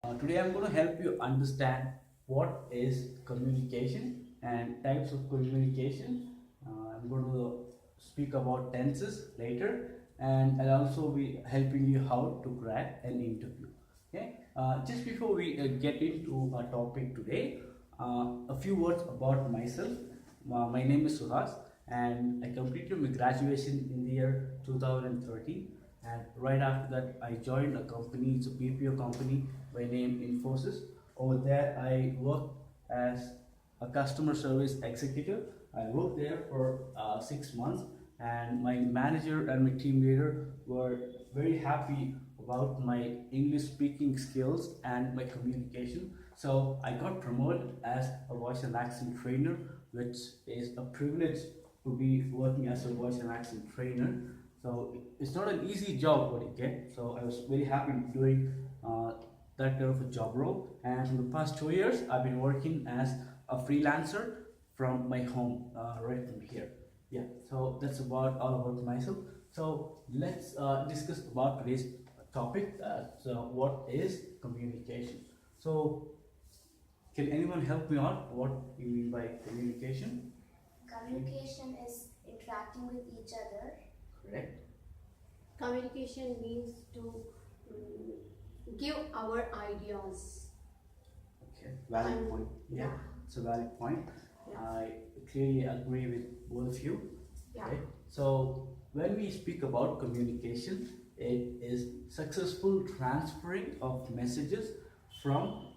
Today I'm going to help you understand what is communication and types of communication. I'm going to speak about tenses later, and I'll also be helping you how to crack an interview. Okay. Just before we get into our topic today, a few words about myself. My name is Suhas, and I completed my graduation in the year 2013. And right after that, I joined a company. It's a BPO company by name Infosys. Over there, I worked as a customer service executive. I worked there for 6 months, and my manager and my team leader were very happy about my English speaking skills and my communication. So I got promoted as a voice and accent trainer, which is a privilege to be working as a voice and accent trainer. So it's not an easy job what you get. So I was very happy doing that kind of a job role. And for the past 2 years, I've been working as a freelancer from my home, right from here. Yeah. So that's about all about myself. So let's discuss about today's topic. So what is communication? So can anyone help me out? What you mean by communication? Communication is interacting with each other. Correct. Communication means to give our ideas. Okay. Valid point. Yeah. It's a valid point. Yeah. I clearly agree with both of you. Yeah. Okay. So when we speak about communication, it is successful transferring of messages from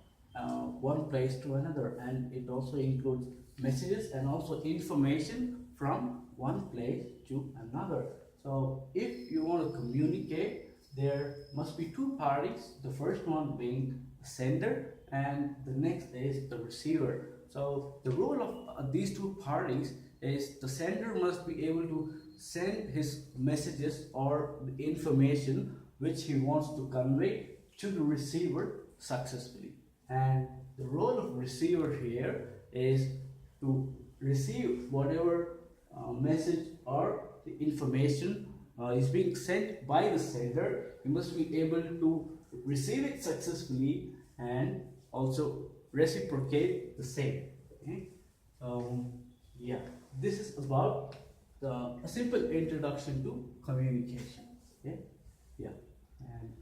one place to another, and it also includes messages and also information from one place to another. So if you want to communicate, there must be two parties, the first one being the sender and the next is the receiver. So the role of these two parties is the sender must be able to send his messages or the information which he wants to convey to the receiver successfully. And the role of receiver here is to receive whatever message or the information is being sent by the sender. He must be able to receive it successfully and also reciprocate the same. Okay? Yeah, this is about a simple introduction to communication. Okay? Yeah, and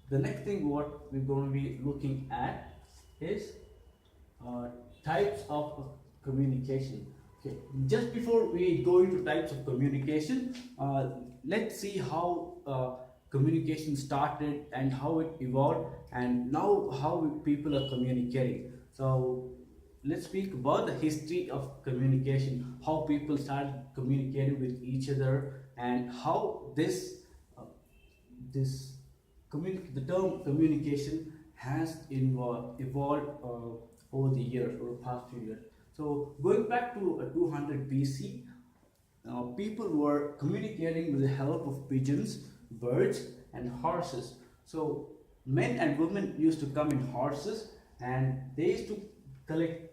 the next thing what we're going to be looking at is types of communication. Okay, just before we go into types of communication, let's see how communication started and how it evolved, and now how people are communicating. So let's speak about the history of communication, how people started communicating with each other, and how uh, this the term communication has evolved over the years, over the past few years. So going back to 200 BC, people were communicating with the help of pigeons, birds, and horses. So men and women used to come in horses, and they used to collect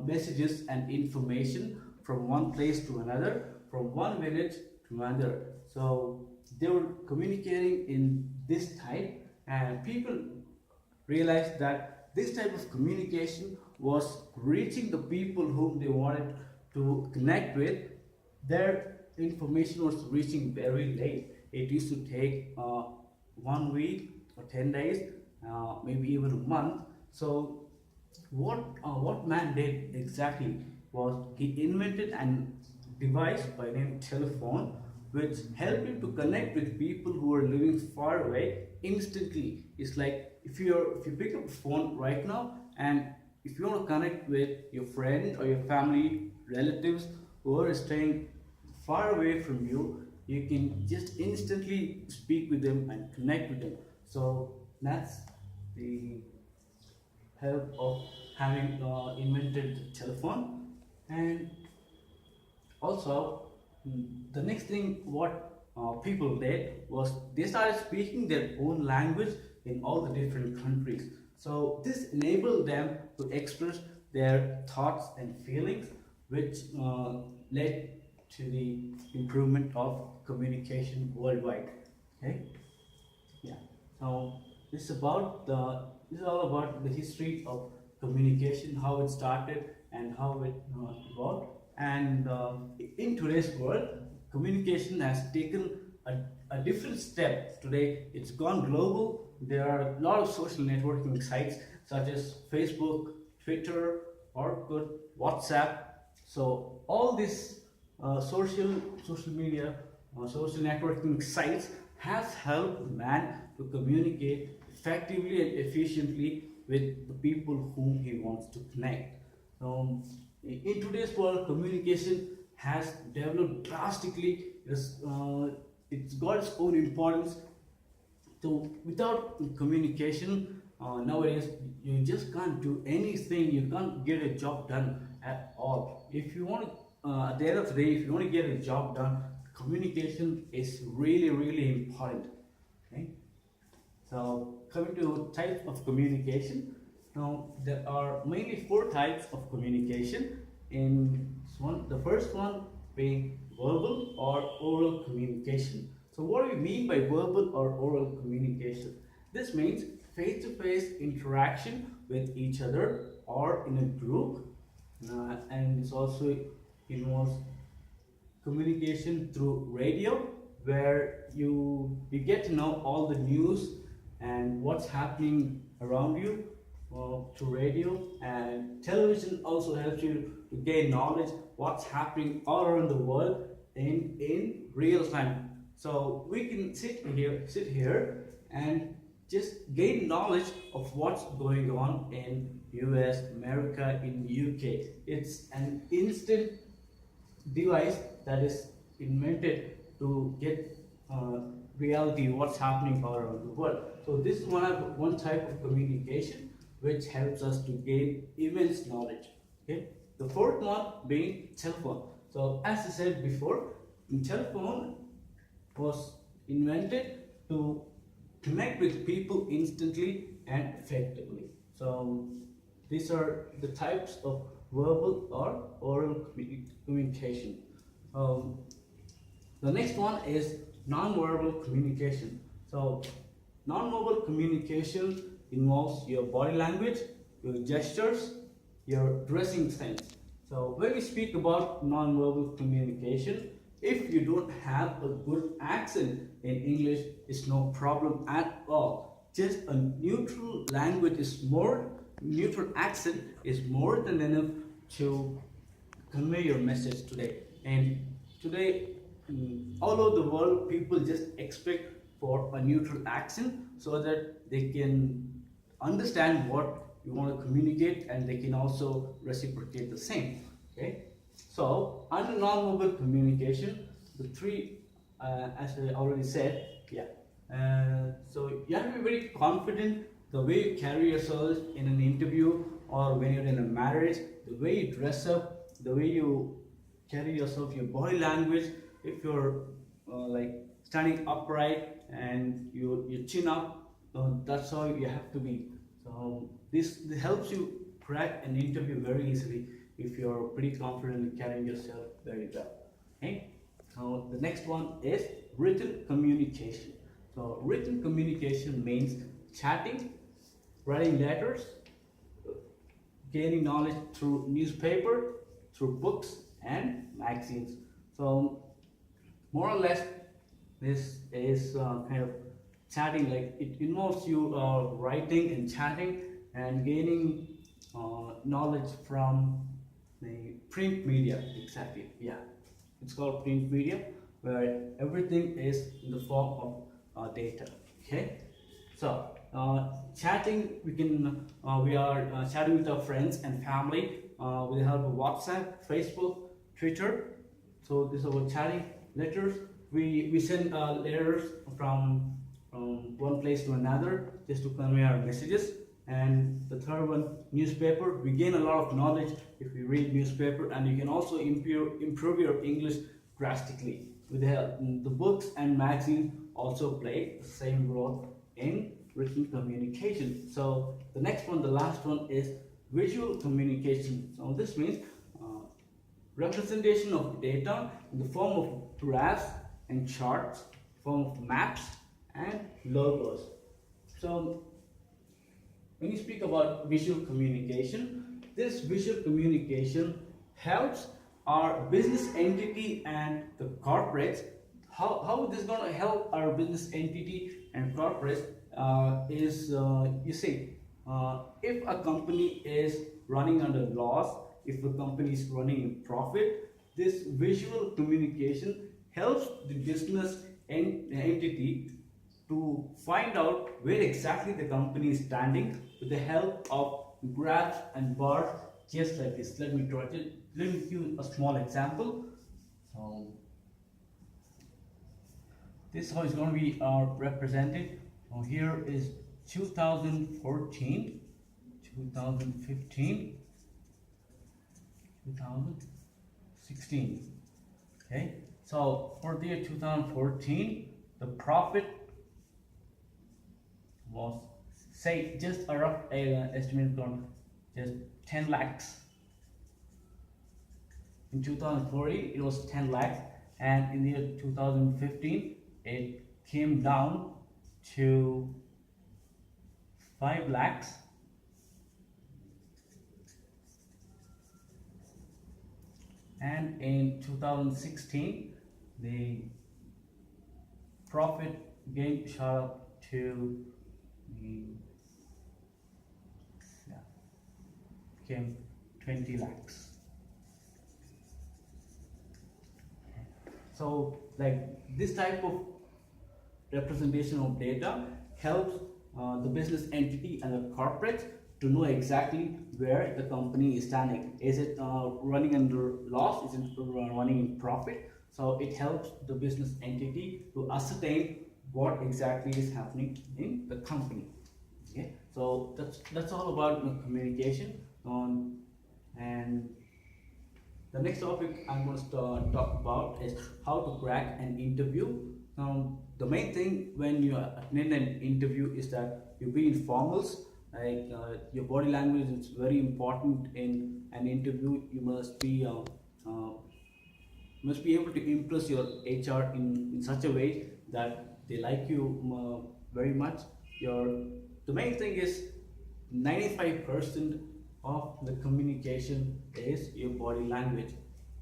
messages and information from one place to another, from one village to another. So they were communicating in this type, and people realized that this type of communication was reaching the people whom they wanted to connect with. Their information was reaching very late. It used to take 1 week or 10 days, maybe even a month. So what man did exactly was he invented a device by name telephone, which helped him to connect with people who are living far away instantly. It's like if you pick up a phone right now, and if you want to connect with your friend or your family relatives who are staying far away from you, you can just instantly speak with them and connect with them. So that's the help of having invented the telephone. And also the next thing what people did was they started speaking their own language in all the different countries. So this enabled them to express their thoughts and feelings, which led to the improvement of communication worldwide. Okay, yeah. So this is about the This is all about the history of communication, how it started and how it evolved. And in today's world, communication has taken a different step. Today, it's gone global. There are a lot of social networking sites such as Facebook, Twitter, Orkut, WhatsApp. So all these social media, social networking sites has helped man to communicate effectively and efficiently with the people whom he wants to connect. In today's world, communication has developed drastically. It's got its own importance. So without communication, nowadays you just can't do anything. You can't get a job done at all. If you want to, at the end of the day, if you want to get a job done, communication is really, really important. Okay. So coming to types of communication, now there are mainly four types of communication. The first one being verbal or oral communication. So what do we mean by verbal or oral communication? This means face-to-face interaction with each other or in a group, and it also involves communication through radio, where you get to know all the news and what's happening around you through radio. And television also helps you to gain knowledge what's happening all around the world in real time. So we can sit here and just gain knowledge of what's going on in US, America, in UK. It's an instant device that is invented to get reality what's happening all around the world. So this is one type of communication which helps us to gain immense knowledge. Okay. The fourth one being telephone. So as I said before, telephone was invented to connect with people instantly and effectively. So these are the types of verbal or oral communication. The next one is non-verbal communication. So non-verbal communication involves your body language, your gestures, your dressing sense. So when we speak about non-verbal communication, if you don't have a good accent in English, it's no problem at all. Just a neutral accent is more than enough to convey your message today. And today, all over the world, people just expect for a neutral accent so that they can understand what you want to communicate and they can also reciprocate the same. Okay. So under non-verbal communication, the three, as I already said, so you have to be very confident the way you carry yourself in an interview or when you're in a marriage, the way you dress up, the way you carry yourself, your body language. If you're like standing upright and your chin up, that's how you have to be. So this helps you crack an interview very easily if you're pretty confident in carrying yourself very well. Okay. So the next one is written communication. So written communication means chatting, writing letters, gaining knowledge through newspaper, through books and magazines. So more or less, this is kind of chatting. Like it involves you writing and chatting and gaining knowledge from the print media. Exactly. Yeah, it's called print media, where everything is in the form of data. Okay. So chatting, we are chatting with our friends and family with the help of WhatsApp, Facebook, Twitter. So this is about chatting. Letters, we send letters from one place to another just to convey our messages. And the third one, newspaper. We gain a lot of knowledge if we read newspaper, and you can also improve your English drastically with the help. The books and magazines also play the same role in written communication. So the next one, the last one, is visual communication. So this means representation of data in the form of graphs and charts, form of maps and logos. So when you speak about visual communication, this visual communication helps our business entity and the corporates. How this going to help our business entity and corporates is you see, if a company is running under loss, if a company is running in profit, this visual communication helps the business entity to find out where exactly the company is standing with the help of graphs and bars, just like this. Let me try to let me give you a small example. So this is how it's going to be represented. So here is 2014, 2015, 2016. Okay, so for the year 2014, the profit was, say, just a rough estimate on just 10 lakhs. In 2014 it was 10 lakhs, and in the year 2015 it came down to 5 lakhs, and in 2016 the profit again shot up to became 20 lakhs. So like this type of representation of data helps the business entity and the corporate to know exactly where the company is standing. Is it running under loss? Is it running in profit? So it helps the business entity to ascertain what exactly is happening in the company. Okay, so that's all about communication. And the next topic I'm going to talk about is how to crack an interview. The main thing when you attend an interview is that you be in formals. Like your body language is very important in an interview. You must be able to impress your HR in such a way that they like you very much. The main thing is 95% of the communication is your body language,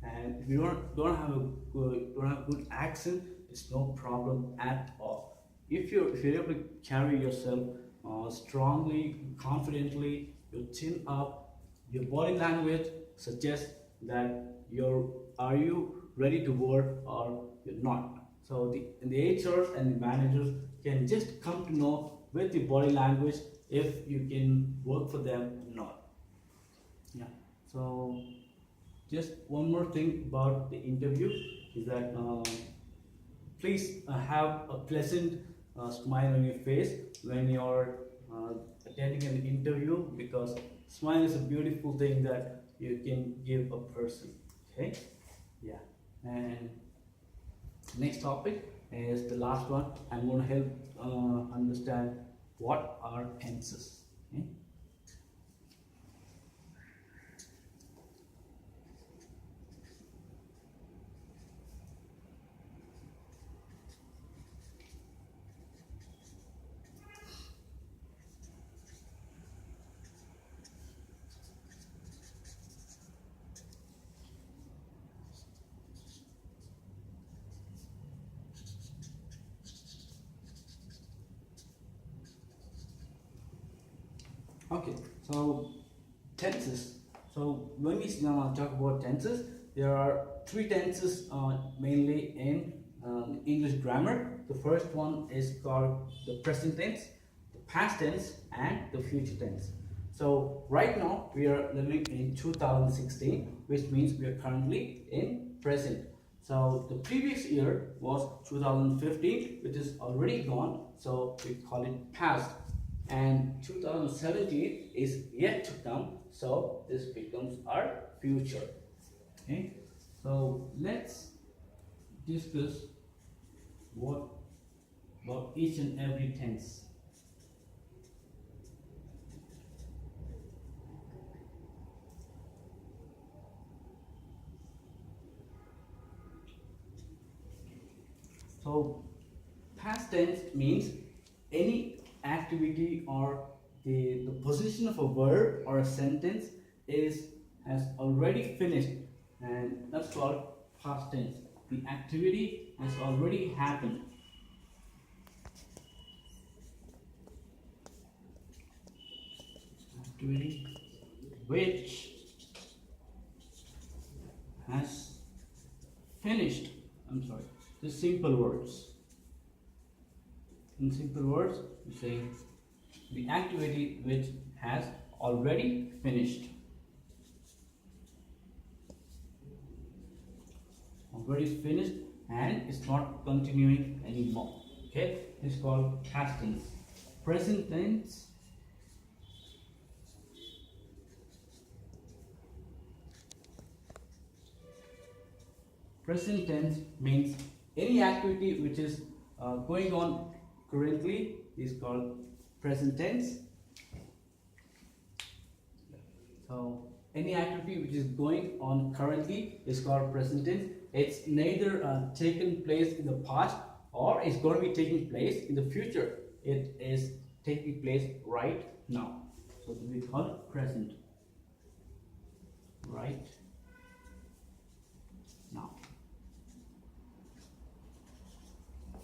and if you don't have good accent, it's no problem at all. If you're able to carry yourself strongly, confidently, your chin up, your body language suggests that are you ready to work or you're not. So the HRs and the managers can just come to know with your body language if you can work for them or not. Yeah. So just one more thing about the interview is that please have a pleasant smile on your face when you're attending an interview, because smile is a beautiful thing that you can give a person. Okay. Yeah. And next topic is the last one. I'm going to help understand what are tenses. Okay? Okay, so tenses. So when we talk about tenses, there are three tenses mainly in English grammar. The first one is called the present tense, the past tense, and the future tense. So right now we are living in 2016, which means we are currently in present. So the previous year was 2015, which is already gone, so we call it past. And 2017 is yet to come, so this becomes our future. Okay, so let's discuss what about each and every tense. So past tense means any activity or the position of a verb or a sentence has already finished, and that's called past tense. The activity has already happened. Activity which has finished. I'm sorry. Just simple words. In simple words, we say the activity which has already finished. Already finished and it's not continuing anymore. Okay, it's called past tense. Present tense. Present tense means any activity which is going on currently is called present tense. So any activity which is going on currently is called present tense. It's neither taken place in the past or it's going to be taking place in the future. It is taking place right now. So we call it present. Right now.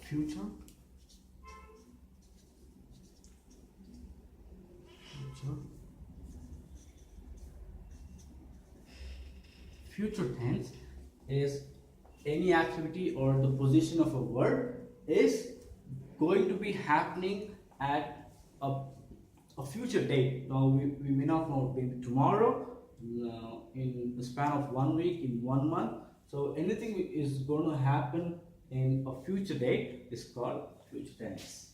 Future. Future tense is any activity or the position of a verb is going to be happening at a future date. Now we may not know, maybe tomorrow, in the span of 1 week, in 1 month. So anything is going to happen in a future date is called future tense.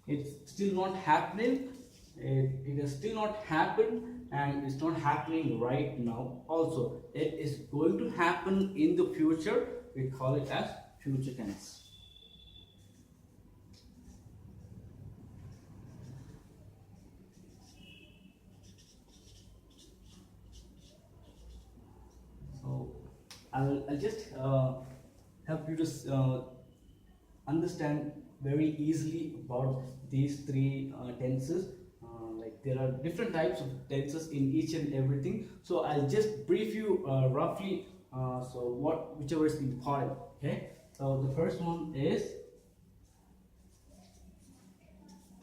It's still not happening. It has still not happened and it's not happening right now also. It is going to happen in the future. We call it as future tense. So I'll just help you to understand very easily about these three tenses. Like there are different types of tenses in each and everything. So I'll just brief you roughly. So whichever is important. Okay. So the first one is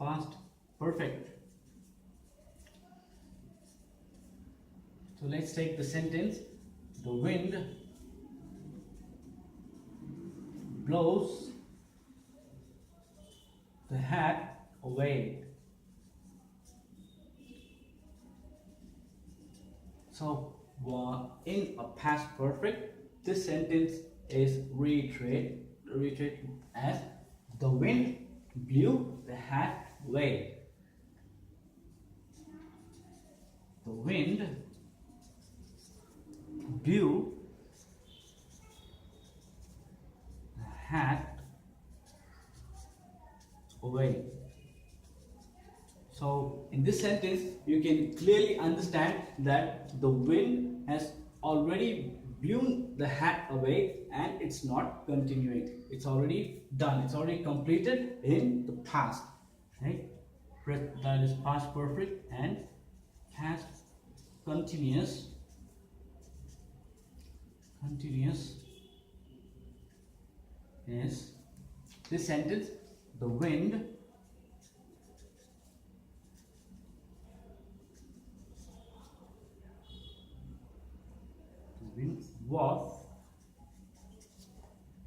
past perfect. So let's take the sentence. The wind blows the hat away. So in a past perfect, this sentence is reiterated as the wind blew the hat away. The wind blew the hat away. So in this sentence you can clearly understand that the wind has already blown the hat away and it's not continuing. It's already done. It's already completed in the past. Right? That is past perfect and past continuous. Continuous is this sentence. The wind was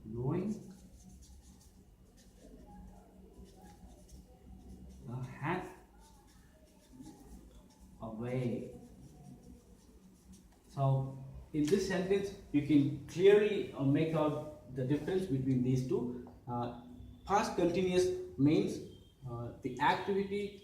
blowing the hat away. So in this sentence you can clearly make out the difference between these two. Past continuous means the activity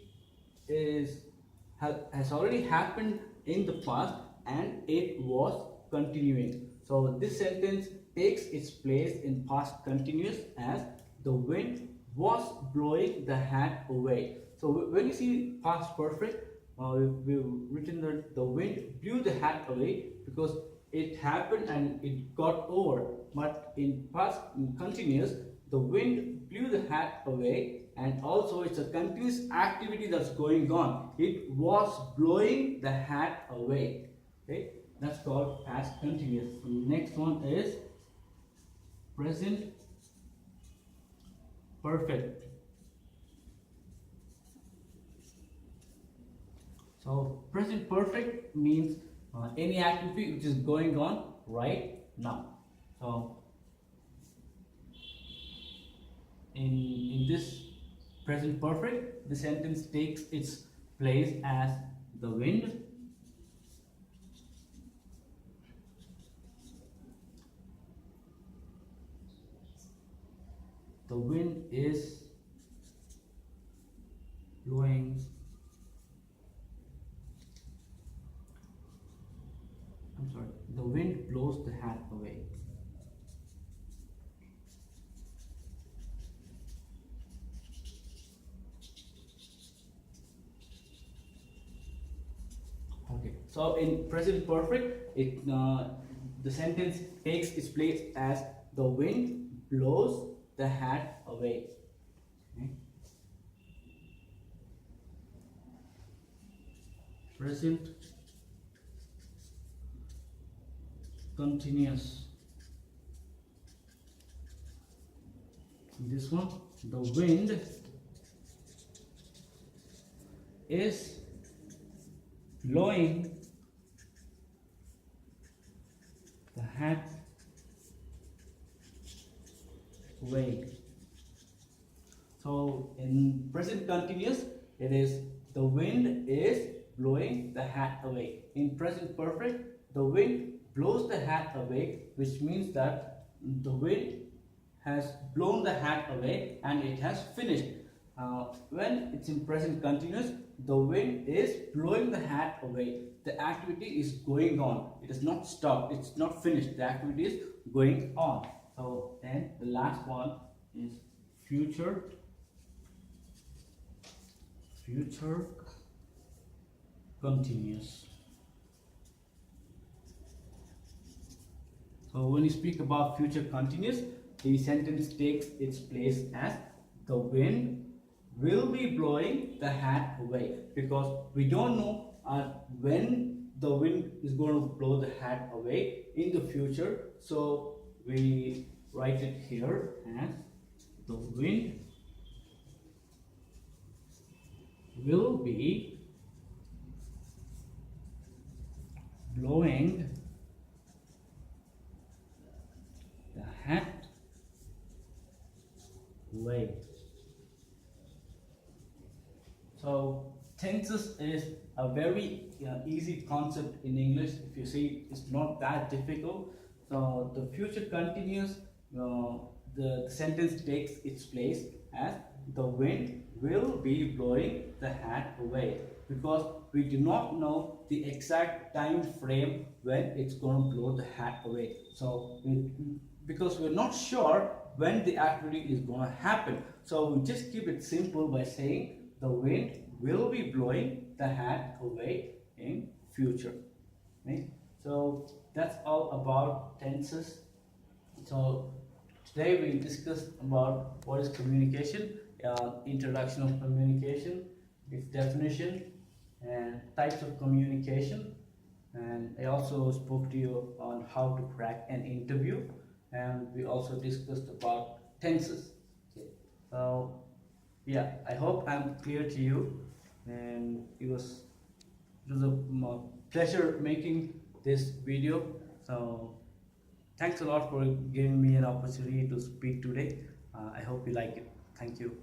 has already happened in the past and it was continuing. So this sentence takes its place in past continuous as the wind was blowing the hat away. So when you see past perfect, we've written that the wind blew the hat away because it happened and it got over. But in past continuous, the wind blew the hat away and also it's a continuous activity that's going on. It was blowing the hat away. Okay, that's called past continuous. The next one is present perfect. So present perfect means any activity which is going on right now. So in this present perfect, the sentence takes its place as the wind is blowing. I'm sorry, the wind blows the hat away. Okay, so in present perfect, the sentence takes its place as the wind blows the hat away. Okay. Present continuous. This one, the wind is blowing the hat away. So in present continuous, it is the wind is blowing the hat away. In present perfect, the wind blows the hat away, which means that the wind has blown the hat away and it has finished. When it's in present continuous, the wind is blowing the hat away. The activity is going on. It is not stopped. It's not finished. The activity is going on. So then the last one is future continuous. So when you speak about future continuous, the sentence takes its place as the wind will be blowing the hat away, because we don't know when the wind is going to blow the hat away in the future. So we write it here as the wind will be blowing the hat away. So tenses is a very easy concept in English. If you see, it's not that difficult. So the future continuous, the sentence takes its place as the wind will be blowing the hat away, because we do not know the exact time frame when it's going to blow the hat away. So because we're not sure when the activity is going to happen, so we just keep it simple by saying the wind will be blowing the hat away in future. Okay? So that's all about tenses. So today we discussed about what is communication, introduction of communication, its definition, and types of communication. And I also spoke to you on how to crack an interview, and we also discussed about tenses. Okay. So yeah, I hope I'm clear to you, and it was a pleasure making this video. So thanks a lot for giving me an opportunity to speak today. I hope you like it. Thank you.